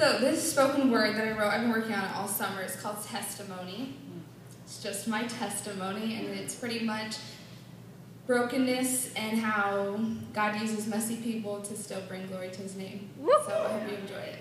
So this spoken word that I wrote, I've been working on it all summer. It's called Testimony. It's just my testimony, and it's pretty much brokenness and how God uses messy people to still bring glory to his name. So I hope you enjoy it.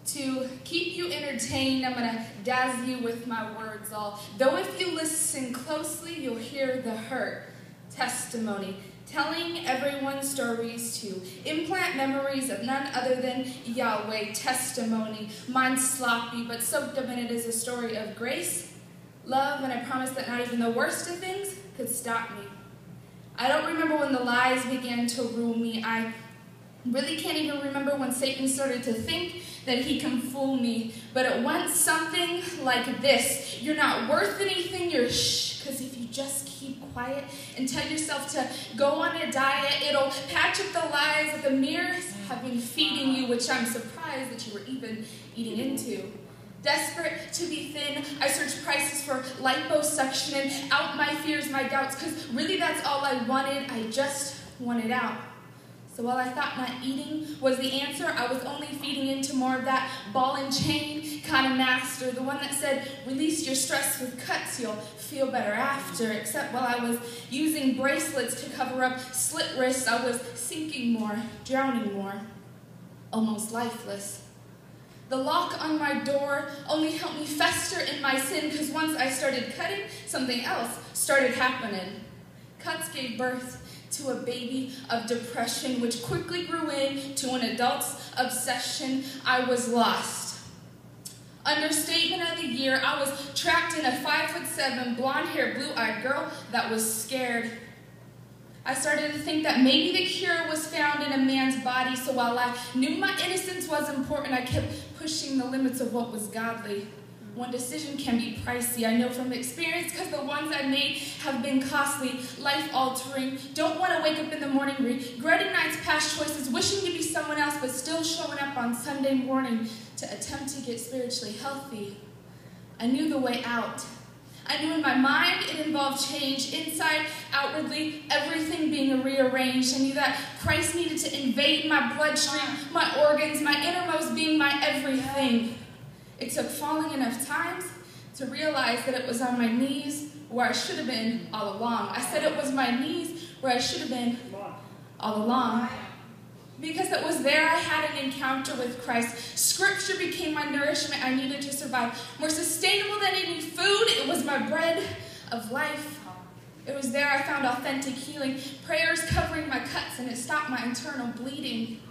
To keep you entertained, I'm going to dazzle you with my words all. Though if you listen closely, you'll hear the hurt. Testimony. Telling everyone stories to implant memories of none other than Yahweh. Testimony. Mine sloppy, but soaked up in it is a story of grace, love, and I promise that not even the worst of things could stop me. I don't remember when the lies began to rule me. I really can't even remember when Satan started to think that he can fool me. But it went something like this. You're not worth anything, you're shh, because if you just keep quiet and tell yourself to go on a diet, it'll patch up the lies that the mirrors have been feeding you, which I'm surprised that you were even eating into. Desperate to be thin, I searched prices for liposuction and out my fears, my doubts, because really that's all I wanted. I just wanted out. So while I thought not eating was the answer, I was only feeding into more of that ball and chain kind of master, the one that said, release your stress with cuts, you'll feel better after. Except while I was using bracelets to cover up slit wrists, I was sinking more, drowning more, almost lifeless. The lock on my door only helped me fester in my sin, because once I started cutting, something else started happening. Cuts gave birth to a baby of depression, which quickly grew into an adult's obsession. I was lost. Understatement of the year, I was trapped in a 5'7", blonde-haired, blue-eyed girl that was scared. I started to think that maybe the cure was found in a man's body, so while I knew my innocence was important, I kept pushing the limits of what was godly. One decision can be pricey, I know from experience, because the ones I made have been costly, life-altering. Don't want to wake up in the morning regretting night's past choices, wishing to be someone else, but still showing up on Sunday morning to attempt to get spiritually healthy. I knew the way out. I knew in my mind it involved change, inside, outwardly, everything being rearranged. I knew that Christ needed to invade my bloodstream, my organs, my innermost being, my everything. It took falling enough times to realize that it was on my knees where I should have been all along. I said it was my knees where I should have been all along. Because it was there I had an encounter with Christ. Scripture became my nourishment I needed to survive. More sustainable than any food, it was my bread of life. It was there I found authentic healing. Prayers covering my cuts, and it stopped my internal bleeding.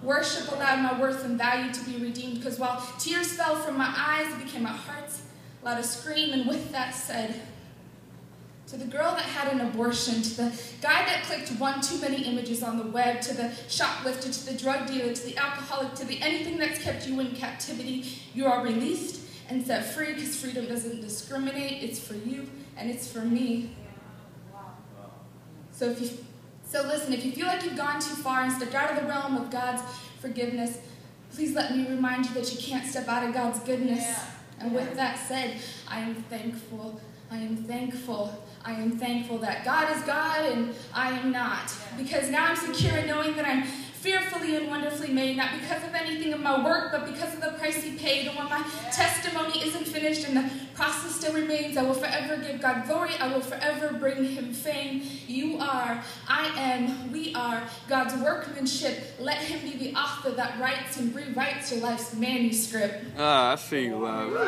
Worship allowed my worth and value to be redeemed, because while tears fell from my eyes, it became my heart's loudest scream. And with that said, to the girl that had an abortion, to the guy that clicked one too many images on the web, to the shoplifter, to the drug dealer, to the alcoholic, to the anything that's kept you in captivity, you are released and set free, because freedom doesn't discriminate. It's for you and it's for me. So listen, if you feel like you've gone too far and stepped out of the realm of God's forgiveness, please let me remind you that you can't step out of God's goodness. Yeah. And with that said, I am thankful that God is God and I am not. Because now I'm secure in knowing that I'm fearfully and wonderfully made, not because of anything of my work, but because of the price he paid. And when my testimony isn't finished and the process still remains, I will forever give God glory. I will forever bring him fame. You are, I am, we are God's workmanship. Let him be the author that writes and rewrites your life's manuscript. I see love.